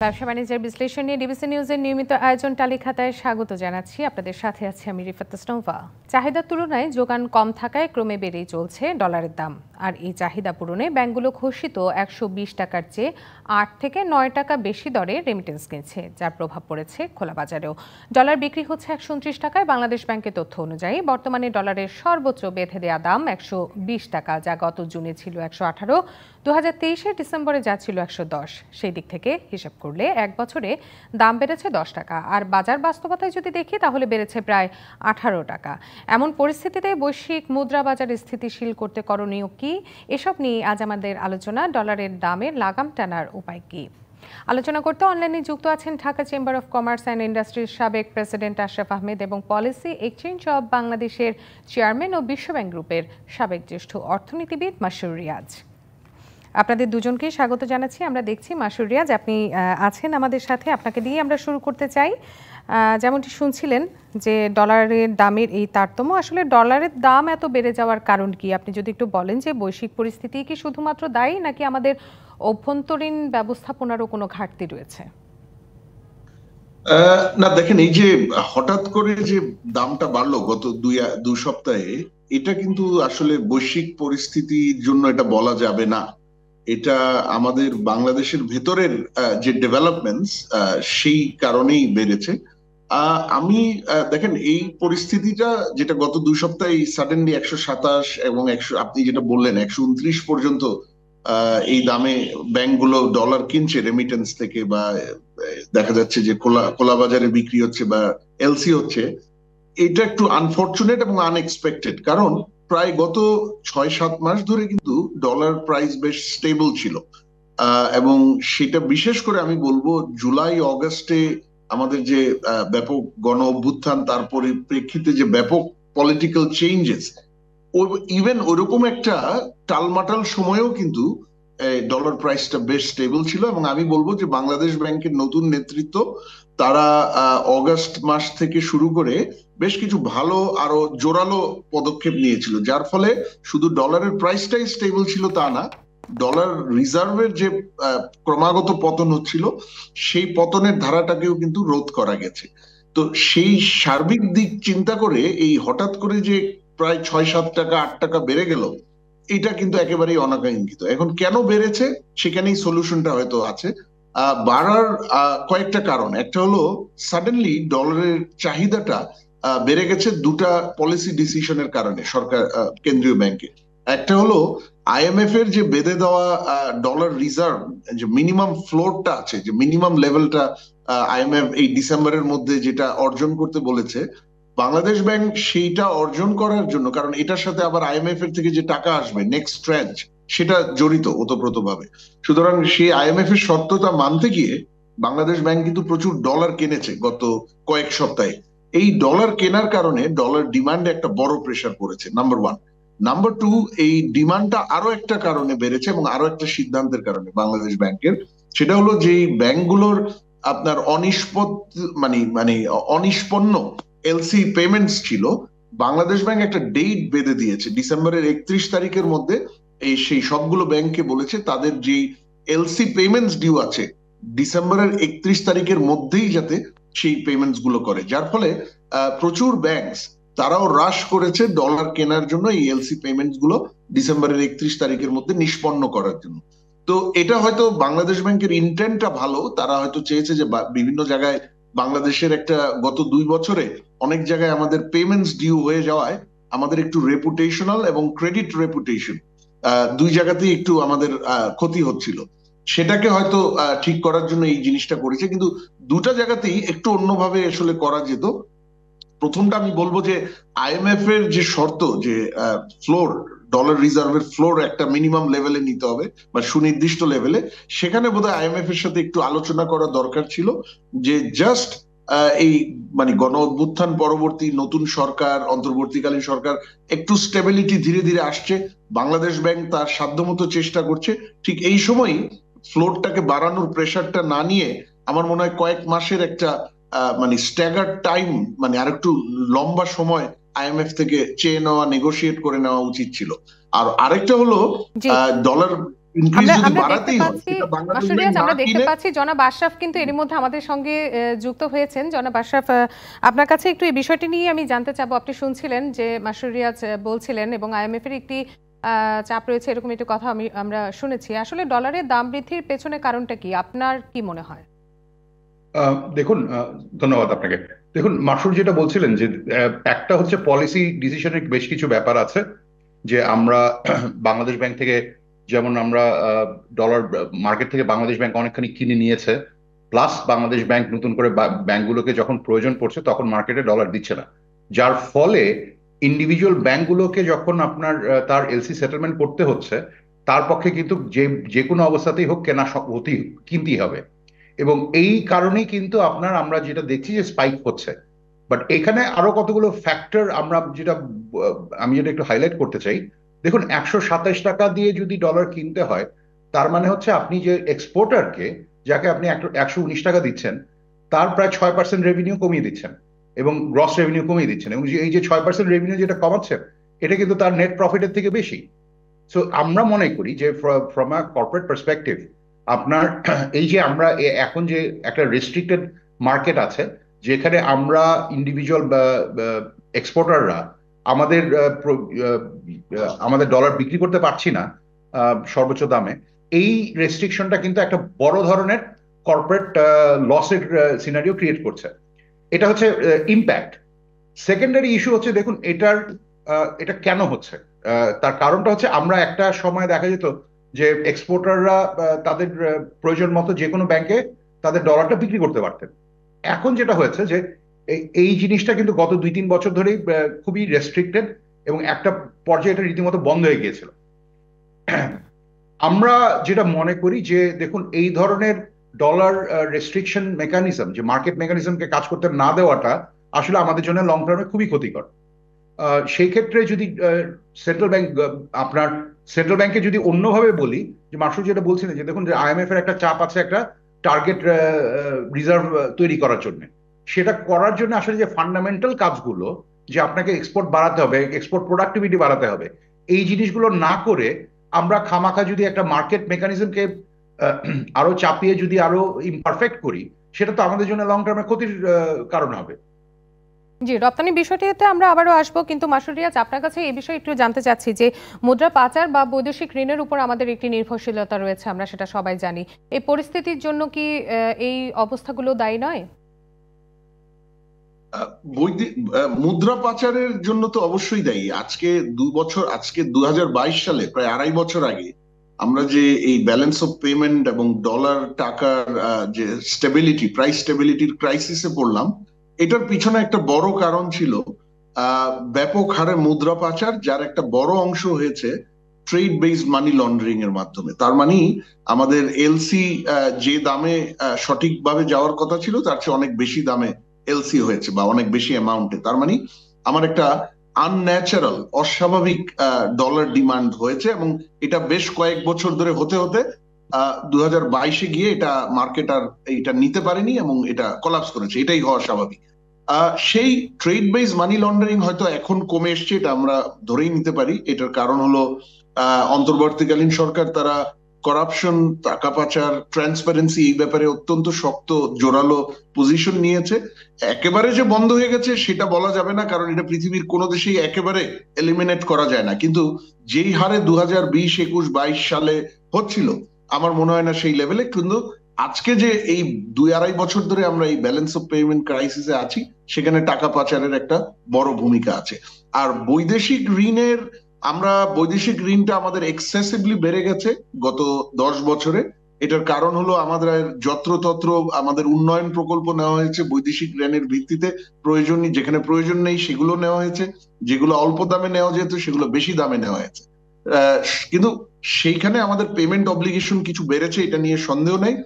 ব্যবসা বাণিজ্যের বিশ্লেষণ নিয়ে ডিবিসি নিউজের নিয়মিত আয়োজন তালিকাতায় স্বাগত জানাচ্ছি। আপনাদের সাথে আছি আমি রিফাত ইসলামা। চাহিদার তুলনায় যোগান কম থাকায় ক্রমে বেড়েই চলছে ডলারের দাম। আর এই চাহিদা পূরণে ব্যাংকগুলো ঘোষিত 120 টাকার চেয়ে 8 থেকে 9 টাকা বেশি দরে রেমিটেন্স কিনছে, যার প্রভাব পড়েছে খোলা বাজারেও। ডলার বিক্রি হচ্ছে 129 টাকায়। বাংলাদেশ ব্যাংকের তথ্য অনুযায়ী বর্তমানে ডলারের সর্বোচ্চ বেঁধে দেওয়া দাম 120 টাকা, যা গত জুনে ছিল 118, 2023-এর ডিসেম্বরে যা ছিল 110। সেই দিক থেকে হিসাব করলে এক বছরে দাম বেড়েছে 10 টাকা। আর বাজার বাস্তবতায় যদি দেখি তাহলে বেড়েছে প্রায় 18 টাকা। এমন পরিস্থিতিতে বৈশ্বিক মুদ্রা বাজার স্থিতিশীল করতে করণীয় কি, এসব নিয়ে আজ আমাদের আলোচনা। ডলারের দামের লাগাম টানার উপায় কি, আলোচনা করতে অনলাইনে যুক্ত আছেন Dhaka chamber of commerce and ইন্ডাস্ট্রির সাবেক প্রেসিডেন্ট আশরাফ আহমেদ এবং পলিসি এক্সচেঞ্জ অব বাংলাদেশের চেয়ারম্যান ও বিশ্বব্যাংক গ্রুপের সাবেক জ্যেষ্ঠ অর্থনীতিবিদ মাসুর রিয়াজ। আপনাদের দুজনকেই স্বাগত জানাচ্ছি। আমরা দেখছি মাসুর রিয়াজ আপনি আছেন আমাদের সাথে, আপনাকে দিয়ে আমরা শুরু করতে চাই। যেমনটি শুনছিলেন যে ডলারের দামের এই তারতম্য, আসলে ডলারের দাম এত বেড়ে যাওয়ার কারণ কি, আপনি যদি একটু বলেন যে বৈশ্বিক পরিস্থিতি কি শুধুমাত্র দায়ী নাকি আমাদের অভ্যন্তরীণ ব্যবস্থাপনারও কোনো ঘাটতি রয়েছে? না দেখেন, এই যে হঠাৎ করে যে দামটা বাড়লো গত দু সপ্তাহে, এটা কিন্তু আসলে বৈশ্বিক পরিস্থিতির জন্য এটা বলা যাবে না। এটা আমাদের বাংলাদেশের ভেতরের যে ডেভেলপমেন্টস, সেই কারণেই বেড়েছে। আমি দেখেন, এই পরিস্থিতিটা যেটা গত 2 সপ্তাহে সাডেনলি 127 এবং 100, আপনি যেটা বললেন 129 পর্যন্ত এই দামে ব্যাংকগুলো ডলার কিনছে রেমিটেন্স থেকে, বা দেখা যাচ্ছে যে খোলা বাজারে বিক্রি হচ্ছে বা এলসি হচ্ছে। এটা একটু আনফরচুনেট এবং আনএক্সপেক্টেড, কারণ প্রায় গত 6-7 মাস ধরে কিন্তু ডলার প্রাইস বেশ স্টেবল ছিল। এবং সেটা বিশেষ করে আমি বলবো জুলাই অগাস্টে আমাদের যে ব্যাপক গণ অভ্যুত্থান, তার পরিপ্রেক্ষিতে যে ব্যাপক পলিটিক্যাল চেঞ্জেস, ইভেন ওরকম একটা টালমাটাল সময়েও কিন্তু ডলার প্রাইসটা বেশ স্টেবল ছিল। এবং আমি বলবো যে বাংলাদেশ ব্যাংকের নতুন নেতৃত্ব, তারা অগাস্ট মাস থেকে শুরু করে বেশ কিছু ভালো আরো জোরালো পদক্ষেপ নিয়েছিল, যার ফলে শুধু ডলারের প্রাইসটাই স্টেবল ছিল তা না, ডলার রিজার্ভের যে ক্রমাগত পতন হচ্ছিল, সেই পতনের ধারাটাকেও কিন্তু রোধ করা গেছে। তো সেই সার্বিক দিক চিন্তা করে এই হঠাৎ করে যে প্রায় 6-7 টাকা 8 টাকা বেড়ে গেল, এটা কিন্তু একেবারেই অনাকাঙ্ক্ষিত। এখন কেন বেড়েছে সেখানেই সলিউশনটা হয়তো আছে। বাড়ার কয়েকটা কারণ। একটা হলো সাডেনলি ডলারের চাহিদাটা বেড়ে গেছে দুটা পলিসি ডিসিশনের কারণে সরকার, কেন্দ্রীয় ব্যাংকে। একটা হলো আইএমএফ এর যে বেঁধে দেওয়া ডলার রিজার্ভ, যে মিনিমাম ফ্লোরটা আছে, যে মিনিমাম লেভেলটা আইএমএফ এই ডিসেম্বরের মধ্যে যেটা অর্জন করতে বলেছে, বাংলাদেশ ব্যাংক সেইটা অর্জন করার জন্য, কারণ এটার সাথে আবার আইএমএফ এর থেকে যে টাকা আসবে নেক্সট ট্রাঞ্চ, সেটা জড়িত ওতপ্রোতভাবে। সুতরাং সেই আইএমএফ এর শর্তটা মানতে গিয়ে বাংলাদেশ ব্যাংক কিন্তু প্রচুর ডলার কিনেছে গত কয়েক সপ্তাহে। এই ডলার কেনার কারণে ডলার ডিমান্ডে একটা বড় প্রেসার পড়েছে, নাম্বার ওয়ান। নাম্বার টু, এই ডিমান্ডটা আরো একটা কারণে বেড়েছে, এবং আরো একটা সিদ্ধান্তের কারণে বাংলাদেশ ব্যাংকের। সেটা হলো যে ব্যাংকগুলোর আপনার অনিষ্পন্ন এলসি পেমেন্টস ছিল। বাংলাদেশ ব্যাংক একটা ডেট বেঁধে দিয়েছে ডিসেম্বরের 31 তারিখের মধ্যে, সেই সবগুলো ব্যাংককে বলেছে তাদের যে এলসি পেমেন্টস ডিউ আছে ডিসেম্বরের 31 তারিখের মধ্যেই যাতে সেই পেমেন্টস গুলো করে, যার ফলে প্রচুর ব্যাংক তারাও রাশ করেছে ডলার কেনার জন্য এই এলসি পেমেন্টস গুলো ডিসেম্বরের 31 তারিখের মধ্যে নিষ্পন্ন করার জন্য। তো এটা হয়তো বাংলাদেশ ব্যাংকের ইন্টেন্টটা ভালো, তারা হয়তো চেয়েছে যে বিভিন্ন জায়গায় বাংলাদেশের একটা গত 2 বছরে অনেক জায়গায় আমাদের পেমেন্টস ডিউ হয়ে যাওয়ায় আমাদের একটু রেপুটেশনাল এবং ক্রেডিট রেপুটেশন দুই জায়গাতেই একটু আমাদের ক্ষতি হচ্ছিল, সেটাকে হয়তো ঠিক করার জন্য এই জিনিসটা করেছে। কিন্তু দুটা জায়গাতেই একটু অন্যভাবে আসলে করা যেত। প্রথমটা আমি বলবো যে আইএমএফ এর যে শর্ত, যে ফ্লোর, ডলার রিজার্ভের ফ্লোর একটা মিনিমাম লেভেলে নিতে হবে বা সুনির্দিষ্ট লেভেলে, সেখানে বোধহয় আইএমএফ এর সাথে একটু আলোচনা করা দরকার ছিল। যে জাস্ট এই গণ অভ্যুত্থান পরবর্তী নতুন সরকার, অন্তর্বর্তীকালীন সরকার, একটু স্টেবিলিটি ধীরে ধীরে আসছে, বাংলাদেশ ব্যাংক তার সাধ্যমতো চেষ্টা করছে, ঠিক এই সময়ই ফ্লোরটাকে বাড়ানোর প্রেশারটা না নিয়ে আমার মনে হয় কয়েক মাসের একটা স্ট্যাগার টাইম, আরেকটু লম্বা সময় আইএমএফ থেকে চেয়ে নেওয়া, নেগোশিয়েট করে নেওয়া উচিত ছিল। আর আরেকটা হলো ডলার ইনক্রিজ আমরা যদি আমরা দেখতে বাড়াতেই হয়, পাচ্ছি সেটা বাংলাদেশ মাসুদ ব্যাংক রিয়াজ, না আমরা দেখতে কিনে। পাচ্ছি জনাব আশরাফ কিন্তু এর মধ্যে আমাদের সঙ্গে যুক্ত হয়েছেন। জনাব আশরাফ, আপনার কাছে একটু এই বিষয়টি নিয়ে আমি জানতে চাবো। আপনি শুনছিলেন যে মাসুদ রিয়াজ বলছিলেন এবং আইএমএফ এর একটি চাপ রয়েছে, এরকম একটি কথা আমরা শুনেছি। আসলে ডলারের দাম বৃদ্ধির পেছনে কারণটা কি, আপনার কি মনে হয়? দেখুন, ধন্যবাদ আপনাকে। দেখুন, মাসুর যেটা বলছিলেন যে একটা হচ্ছে পলিসি ডিসিশনের বেশ কিছু ব্যাপার আছে, যে আমরা বাংলাদেশ ব্যাংক থেকে, যেমন আমরা ডলার মার্কেট থেকে বাংলাদেশ ব্যাংক অনেকখানি কিনে নিয়েছে, প্লাস বাংলাদেশ ব্যাংক নতুন করে ব্যাংকগুলোকে যখন প্রয়োজন পড়ছে তখন মার্কেটে ডলার দিচ্ছে না, যার ফলে ইন্ডিভিজুয়াল ব্যাংকগুলোকে যখন আপনার তার এলসি সেটেলমেন্ট করতে হচ্ছে, তার পক্ষে কিন্তু যে কোনো অবস্থাতেই হোক কেনা কিনতেই হবে। এবং এই কারণেই কিন্তু আমরা যেটা দেখছি যে স্পাইক হচ্ছে। বাট এখানে আরো কতগুলো ফ্যাক্টর আমি যেটা একটু হাইলাইট করতে চাই। দেখুন, 127 টাকা দিয়ে যদি ডলার কিনতে হয়, তার মানে হচ্ছে আপনি যে এক্সপোর্টারকে, যাকে আপনি 119 টাকা দিচ্ছেন, তার প্রায় 6% রেভিনিউ কমিয়ে দিচ্ছেন এবং গ্রস রেভিনিউ কমিয়ে দিচ্ছেন, এবং এই যে 6% রেভিনিউ যেটা কমাচ্ছেন, এটা কিন্তু তার নেট প্রফিটের থেকে বেশি। সো আমরা মনে করি যে ফ্রম আ কর্পোরেট পার্সপেক্টিভ, আপনার এই যে আমরা এখন যে একটা রেস্ট্রিক্টেড মার্কেট আছে, যেখানে আমরা ইন্ডিভিজুয়াল এক্সপোর্টাররা আমাদের আমাদের ডলার বিক্রি করতে পারছি না সর্বোচ্চ দামে, এই রেস্ট্রিকশনটা কিন্তু একটা বড় ধরনের কর্পোরেট লসের সিনারিও ক্রিয়েট করছে। এটা হচ্ছে ইম্প্যাক্ট। সেকেন্ডারি ইস্যু হচ্ছে, দেখুন এটা কেন হচ্ছে, তার কারণটা হচ্ছে, আমরা একটা সময় দেখা যেত যে এক্সপোর্টাররা তাদের প্রয়োজন মতো যে কোনো ব্যাংকে তাদের ডলারটা বিক্রি করতে পারতেন। এখন যেটা হয়েছে যে এই জিনিসটা কিন্তু গত 2-3 বছর ধরেই খুবই রেস্ট্রিক্টেড, এবং একটা পর্যায়ে এটা রীতিমতো বন্ধ হয়ে গিয়েছিল। আমরা যেটা মনে করি যে, দেখুন, এই ধরনের ডলার রেস্ট্রিকশন মেকানিজম, যে মার্কেট মেকানিজমকে কাজ করতে না দেওয়াটা আসলে আমাদের জন্য লং টার্মে খুবই ক্ষতিকর। সেই ক্ষেত্রে যদি সেন্ট্রাল ব্যাংক, আপনার সেন্ট্রাল ব্যাংকে যদি অন্যভাবে বলি, যে মাসুদ যেটা বলছিলেন, যে দেখুন, যে আইএমএফ এর একটা চাপ আছে একটা টার্গেট রিজার্ভ তৈরি করার জন্য, সেটা করার জন্য আসলে যে ফান্ডামেন্টাল কাজগুলো, যে আপনাকে এক্সপোর্ট বাড়াতে হবে, এক্সপোর্ট প্রোডাক্টিভিটি বাড়াতে হবে, এই জিনিসগুলো না করে আমরা খামাখা যদি একটা মার্কেট মেকানিজমকে আরো চাপিয়ে যদি আরো ইমপারফেক্ট করি, সেটা তো আমাদের জন্য লং টার্মে ক্ষতির কারণ হবে। জি, রপ্তানি বিষয়টিতে আমরা আবারও আসবো, কিন্তু মাসুদ রিয়াজ, আপনার কাছে এই বিষয়ে একটু জানতে চাচ্ছি যে মুদ্রা পাচার বা বৈদেশিক ঋণের উপর আমাদের একটি নির্ভরশীলতা রয়েছে, আমরা সেটা সবাই জানি। এই পরিস্থিতির জন্য কি এই অবস্থাগুলো দায়ী নয়? মুদ্রা পাচারের জন্য তো অবশ্যই দায়ী। আজকে 2022 সালে, প্রায় 2.5 বছর আগে, আমরা যে এই ব্যালেন্স অফ পেমেন্ট এবং ডলার টাকার যে স্টেবিলিটি, প্রাইস স্টেবিলিটির ক্রাইসিসে পড়লাম, এটার পিছনে একটা বড় কারণ ছিল ব্যাপক হারে মুদ্রা পাচার, যার একটা বড় অংশ হয়েছে ট্রেড বেসড মানি লন্ডারিং এর মাধ্যমে। তার মানে আমাদের এলসি যে দামে সঠিকভাবে যাওয়ার কথা ছিল, তার চেয়ে অনেক বেশি দামে এলসি হয়েছে, বা অনেক বেশি অ্যামাউন্টে। তার মানে আমার একটা আনন্যাচারাল, অস্বাভাবিক ডলার ডিমান্ড হয়েছে, এবং এটা বেশ কয়েক বছর ধরে হতে হতে 2022-এ গিয়ে এটা মার্কেট আর এটা নিতে পারেনি এবং এটা কোলাপস করেছে। এটাই হওয়া স্বাভাবিক। সেই ট্রেড বেস মানি লন্ডারিং হয়তো এখন কমে এসছে, এটা আমরা ধরেই নিতে পারি। এটার কারণ হলো অন্তর্বর্তীকালীন সরকার, তারা করাপশন, টাকা পাচার, ট্রান্সপারেন্সি, এই ব্যাপারে অত্যন্ত শক্ত জোরালো পজিশন নিয়েছে। একেবারে যে বন্ধ হয়ে গেছে সেটা বলা যাবে না, কারণ এটা পৃথিবীর কোনো দেশেই একেবারে এলিমিনেট করা যায় না। কিন্তু যেই হারে 2020, 21, 22 সালে হচ্ছিল, আমার মনে হয় না সেই লেভেলে। কিন্তু আজকে যে এই 2-2.5 বছর ধরে আমরা এই ব্যালেন্স অফ পেমেন্ট ক্রাইসিসে আছি, সেখানে টাকা পাচারের একটা বড় ভূমিকা আছে। আর বৈদেশিক ঋণটা আমাদের এক্সেসিভলি বেড়ে গেছে গত 10 বছরে। এটার কারণ হলো আমাদের যত্রতত্র আমাদের উন্নয়ন প্রকল্প নেওয়া হয়েছে বৈদেশিক ঋণের ভিত্তিতে। যেখানে প্রয়োজন নেই সেগুলো নেওয়া হয়েছে, যেগুলো অল্প দামে নেওয়া যেত সেগুলো বেশি দামে নেওয়া হয়েছে। কিন্তু সেইখানে আমাদের পেমেন্ট অব্লিগেশন কিছু বেড়েছে, এটা নিয়ে সন্দেহ নেই।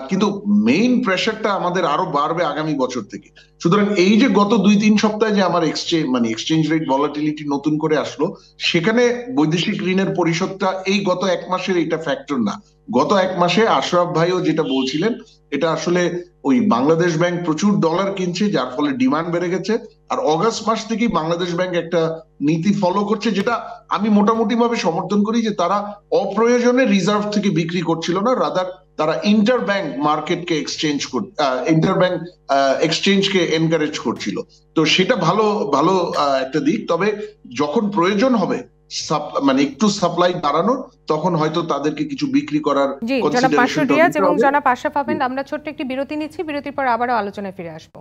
কিন্তু মেইন প্রেশারটা আমাদের আরো বাড়বে আগামী বছর থেকে। সুতরাং এই যে গত 2-3 সপ্তাহে যে আমার এক্সচেঞ্জ রেট ভলাটিলিটি নতুন করে আসলো, সেখানে বৈদেশিক ঋণের পরিশোধটা এই গত 1 মাসের এটা ফ্যাক্টর না। গত 1 মাসে আশরাফ ভাইও যেটা বলছিলেন, এটা আসলে ওই বাংলাদেশ ব্যাংক প্রচুর ডলার কিনছে, যার ফলে ডিমান্ড বেড়ে গেছে, আর অগাস্ট মাস থেকেই বাংলাদেশ ব্যাংক একটা নীতি ফলো করছে, যেটা আমি মোটামুটি ভাবে সমর্থন করি, যে তারা অপ্রয়োজনে রিজার্ভ থেকে বিক্রি করছিল না, রাদার তারা ইন্টার ব্যাংক মার্কেটকে ইন্টার ব্যাংক এক্সচেঞ্জকে এনকারেজ করছিল। তো সেটা ভালো ভালো একটা দিক। তবে যখন প্রয়োজন হবে মানে একটু সাপ্লাই বাড়ানোর, তখন হয়তো তাদেরকে কিছু বিক্রি করার জি, জনাব মাসুদ রিয়াজ এবং জনাব আশরাফ আহমেদ, আমরা ছোট্ট একটি বিরতি নিচ্ছি, বিরতির পর আবারও আলোচনায় ফিরে আসবো।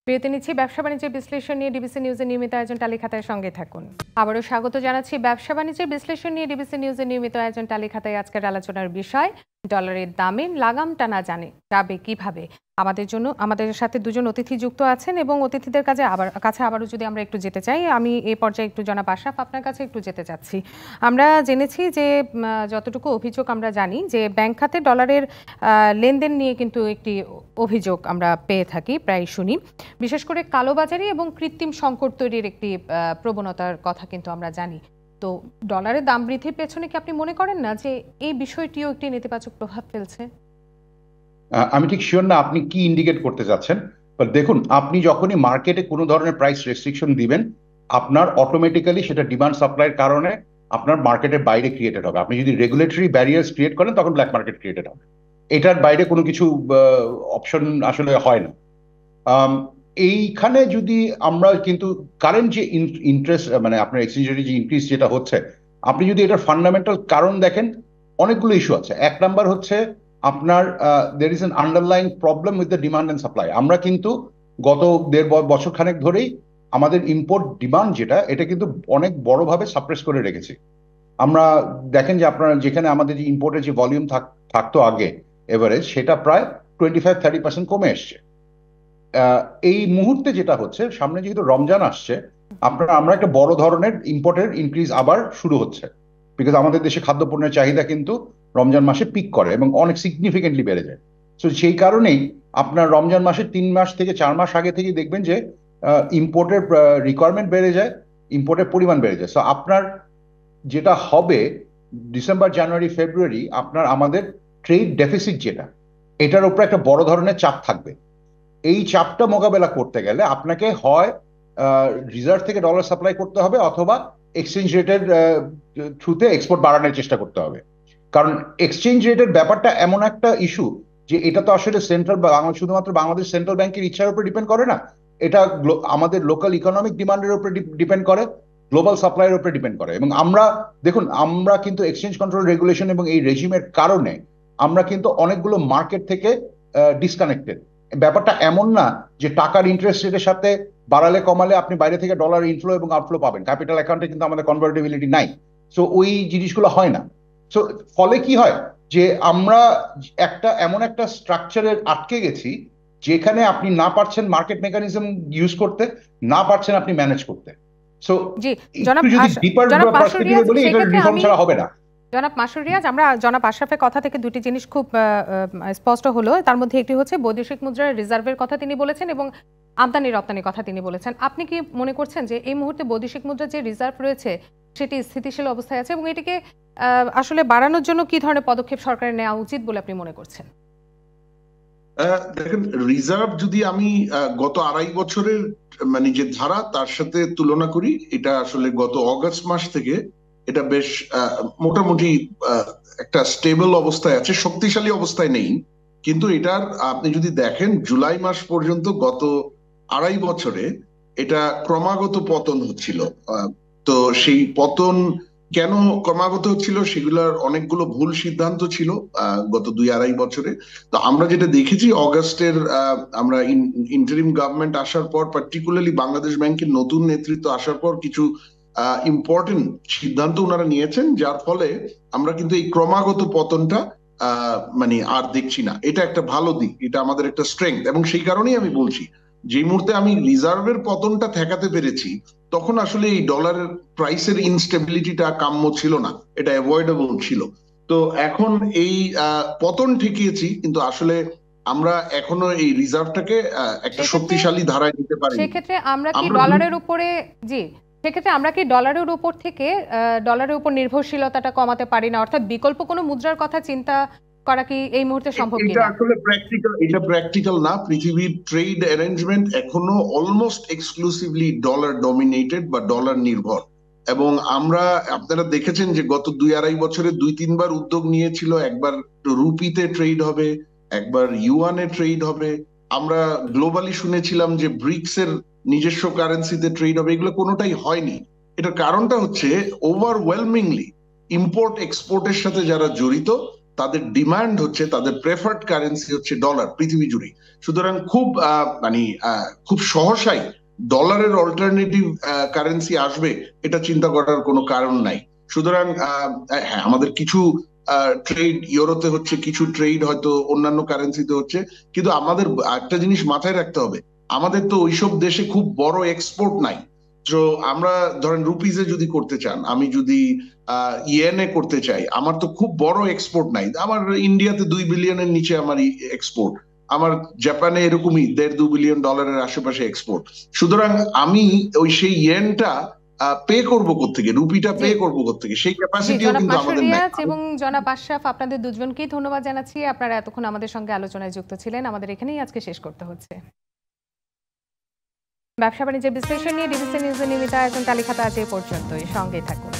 বিরতি নিচ্ছি। ব্যবসা বাণিজ্যের বিশ্লেষণ নিয়ে ডিবিসি নিউজের নিয়মিত আয়োজন টালি খাতায় সঙ্গে থাকুন। আবারও স্বাগত জানাচ্ছি। ব্যবসা বাণিজ্যের বিশ্লেষণ নিয়ে ডিবিসি নিউজের নিয়মিত আয়োজন টালি খাতায় আজকের আলোচনার বিষয় ডলারের দামে লাগাম টানা যাবে কিভাবে। আমাদের সাথে দুজন অতিথি যুক্ত আছেন এবং অতিথিদের কাছে আবারও যদি আমরা একটু যেতে চাই, আমি এই পর্যায়ে একটু জনাব আশরাফ আপনার কাছে একটু যেতে চাচ্ছি। আমরা জেনেছি যে যতটুকু অভিযোগ আমরা জানি যে ব্যাংক খাতে ডলারের লেনদেন নিয়ে কিন্তু একটি অভিযোগ আমরা পেয়ে থাকি, প্রায় শুনি। বিশেষ করে কালোবাজারি এবং কৃত্রিম সংকট তৈরির একটি প্রবণতার কথা কিন্তু আমরা জানি। তো ডলারের দাম বৃদ্ধির পেছনে কি আপনি মনে করেন না যে এই বিষয়টিও একটি নেতিবাচক প্রভাব ফেলছে? আমি ঠিক শিওর না আপনি কি ইন্ডিকেট করতে যাচ্ছেন। দেখুন, আপনি যখনই মার্কেটে কোনো ধরনের প্রাইস রেস্ট্রিকশন দিবেন, আপনার অটোমেটিক্যালি সেটা ডিমান্ড সাপ্লাইয়ের কারণে আপনার মার্কেটের বাইরে ক্রিয়েটেড হবে। আপনি যদি রেগুলেটরি ব্যারিয়ার্স ক্রিয়েট করেন, তখন ব্ল্যাক মার্কেট ক্রিয়েটেড হবে। এটার বাইরে কোনো কিছু অপশন আসলে হয় না। এইখানে যদি আমরা কিন্তু কারেন্ট যে ইন্টারেস্ট মানে আপনার এক্সচেঞ্জ রেটে যে ইনক্রিজ যেটা হচ্ছে, আপনি যদি এটার ফান্ডামেন্টাল কারণ দেখেন, অনেকগুলো ইস্যু আছে। এক নাম্বার হচ্ছে আপনার there is an underlying problem with the demand and supply. আমরা কিন্তু গত দেড় বছর খানেক ধরেই আমাদের ইম্পোর্ট ডিমান্ড যেটা, এটা কিন্তু অনেক বড়ভাবে সাপ্রেস করে রেখেছি। আমরা দেখেন যে আপনারা যেখানে আমাদের যে ইম্পোর্টের যে ভলিউম থাকতো আগে এভারেজ, সেটা প্রায় 25-30% কমে এসছে। এই মুহূর্তে যেটা হচ্ছে, সামনে যেহেতু রমজান আসছে, আমরা একটা বড় ধরনের ইম্পোর্টের ইনক্রিজ আবার শুরু হচ্ছে, বিকজ আমাদের দেশে খাদ্যপণ্যের চাহিদা কিন্তু রমজান মাসে পিক করে এবং অনেক সিগনিফিকেন্টলি বেড়ে যায়। তো সেই কারণেই আপনার রমজান মাসে 3 মাস থেকে 4 মাস আগে থেকে দেখবেন যে ইম্পোর্টের রিকোয়ারমেন্ট বেড়ে যায়, ইম্পোর্টের পরিমাণ বেড়ে যায়। সো আপনার যেটা হবে ডিসেম্বর, জানুয়ারি, ফেব্রুয়ারি, আমাদের ট্রেড ডেফিসিট যেটা, এটার উপর একটা বড় ধরনের চাপ থাকবে। এই চাপটা মোকাবেলা করতে গেলে আপনাকে হয় রিজার্ভ থেকে ডলার সাপ্লাই করতে হবে, অথবা এক্সচেঞ্জ রেটের থ্রুতে এক্সপোর্ট বাড়ানোর চেষ্টা করতে হবে। কারণ এক্সচেঞ্জ রেটের ব্যাপারটা এমন একটা ইস্যু যে এটা তো আসলে শুধুমাত্র বাংলাদেশ সেন্ট্রাল ব্যাংকের ইচ্ছার উপর ডিপেন্ড করে না, এটা আমাদের লোকাল ইকোনমিক ডিমান্ডের উপর ডিপেন্ড করে, গ্লোবাল সাপ্লাইয়ের উপর ডিপেন্ড করে। এবং আমরা কিন্তু এক্সচেঞ্জ কন্ট্রোল রেগুলেশন এবং এই রেজিমের কারণে আমরা কিন্তু অনেকগুলো মার্কেট থেকে ডিসকানেক্টেড। ব্যাপারটা এমন না যে টাকার ইন্টারেস্ট রেটের সাথে বাড়ালে কমালে আপনি বাইরে থেকে ডলার ইনফ্লো এবং আউটফ্লো পাবেন। ক্যাপিটাল অ্যাকাউন্টে কিন্তু আমাদের কনভার্টেবিলিটি নাই, সো ওই জিনিসগুলো হয় না। সো ফলে কি হয় যে আমরা এমন একটা স্ট্রাকচারে আটকে গেছি যেখানে আপনি না পারছেন মার্কেট মেকানিজম ইউজ করতে, না পারছেন আপনি ম্যানেজ করতে। সো যদি ডিপার পার্সপেক্টিভে বলি, এটা রিফর্ম ছাড়া হবে না। জনাব মাসুদ রিয়াজ, আমরা জনাব আশরাফের কথা থেকে দুটি জিনিস খুব স্পষ্ট হলো। তার মধ্যে একটি হচ্ছে বৈদেশিক মুদ্রার রিজার্ভের কথা তিনি বলেছেন এবং আমদানি রপ্তানির কথা তিনি বলেছেন। আপনি কি মনে করছেন যে এই মুহূর্তে বৈদেশিক মুদ্রার যে রিজার্ভ রয়েছে সেটি স্থিতিশীল অবস্থায় আছে, এবং এটিকে আসলে বাড়ানোর জন্য কি ধরনের পদক্ষেপ সরকারের নেওয়া উচিত বলে আপনি মনে করছেন? দেখেন, রিজার্ভ যদি আমি গত 2.5 বছরের মানে যে ধারা তার সাথে তুলনা করি, এটা আসলে গত অগাস্ট মাস থেকে এটা বেশ মোটামুটি একটা স্টেবল অবস্থায় আছে, শক্তিশালী অবস্থায় নেই। কিন্তু এটার আপনি যদি দেখেন জুলাই মাস পর্যন্ত গত 2.5 বছরে এটা ক্রমাগত পতন হচ্ছিল। তো সেই পতন কেন ক্রমাগত হচ্ছিল, সেগুলোর অনেকগুলো ভুল সিদ্ধান্ত ছিল গত 2-2.5 বছরে। তো আমরা যেটা দেখেছি অগাস্টের আমরা ইন্টারিম গভর্নমেন্ট আসার পর, পার্টিকুলারলি বাংলাদেশ ব্যাংকের নতুন নেতৃত্ব আসার পর কিছু ইম্পর্টেন্ট সিদ্ধান্ত ওনারা নিয়েছেন, যার ফলে আমরা কিন্তু এই ক্রমাগত পতনটা মানে আর দেখছি না। এটা একটা ভালো দিক, এটা আমাদের একটা স্ট্রেংথ। এবং সেই কারণেই আমি বলছি, যে মুহূর্তে আমি রিজার্ভের পতনটা ঠেকাতে পেরেছি, তখন আসলে এই ডলারের প্রাইসের ইনস্টেবিলিটিটা কাম্য ছিল না, এটা অ্যাভয়েডেবল ছিল। তো এখন এই পতন ঠেকিয়েছি, কিন্তু আসলে আমরা এখনো এই রিজার্ভটাকে একটা শক্তিশালী ধারায় নিতে পারি। সেক্ষেত্রে আমরা কি ডলারের উপরে সেক্ষেত্রে আমরা কি ডলারের উপর থেকে ডলারের উপর নির্ভরশীলতাটা কমাতে পারি না? অর্থাৎ বিকল্প কোনো মুদ্রার কথা চিন্তা করা কি এই মুহূর্তে সম্ভব এটা কিনা? আসলে প্র্যাকটিক্যাল না। পৃথিবীর ট্রেড অ্যারেঞ্জমেন্ট এখনো অলমোস্ট এক্সক্লুসিভলি ডলার ডমিনেটেড বা ডলার নির্ভর। এবং আপনারা দেখেছেন যে গত 2-2.5 বছরে 2-3 বার উদ্যোগ নিয়েছিল, একবার রুপিতে ট্রেড হবে, একবার ইউয়ানে ট্রেড হবে। আমরা গ্লোবালি শুনেছিলাম যে ব্রিক্স এর নিজস্ব কারেন্সিতে ট্রেড হবে, এগুলো কোনোটাই হয়নি। এটার কারণটা হচ্ছে ওভারওয়েলমিংলি ইম্পোর্ট এক্সপোর্টের সাথে যারা জড়িত তাদের ডিমান্ড হচ্ছে, তাদের প্রেফার্ড কারেন্সি হচ্ছে ডলার পৃথিবী জুড়ে। সুতরাং খুব সহসাই ডলারের অল্টারনেটিভ কারেন্সি আসবে এটা চিন্তা করার কোনো কারণ নাই। সুতরাং হ্যাঁ, আমাদের কিছু ট্রেড ইউরোতে হচ্ছে, কিছু ট্রেড হয়তো অন্যান্য কারেন্সিতে হচ্ছে, কিন্তু আমাদের একটা জিনিস মাথায় রাখতে হবে, আমাদের তো ওইসব দেশে খুব বড় এক্সপোর্ট নাই। তো আমরা ধরেন রুপিজে যদি করতে চান, আমি যদি ইয়েনে করতে চাই, আমার তো খুব বড় এক্সপোর্ট নাই। আমার ইন্ডিয়াতে 2 বিলিয়নের নিচে আমার এক্সপোর্ট, আমার জাপানে এরকমই 1.5-2 বিলিয়ন ডলারের আশেপাশে এক্সপোর্ট। সুতরাং আমি সেই ইয়েনটা পে করবো কোত্থেকে, রুপিটা পে করবো কোত্থেকে, সেই ক্যাপাসিটিও জনাব কিন্তু মাসুর আমাদের নাই। রিয়াজ এবং জনাব আশরাফ, আপনাদের দুজনকেই ধন্যবাদ জানাচ্ছি। আপনারা এতক্ষণ আমাদের সঙ্গে আলোচনায় যুক্ত ছিলেন। আমাদের এখানেই আজকে শেষ করতে হচ্ছে। ব্যবসা বাণিজ্যের বিশ্লেষণ নিয়ে ডিবিসি নিউজের নিয়মিত আয়োজন তালিকাতে আজ এ পর্যন্তই। সঙ্গেই থাকুন।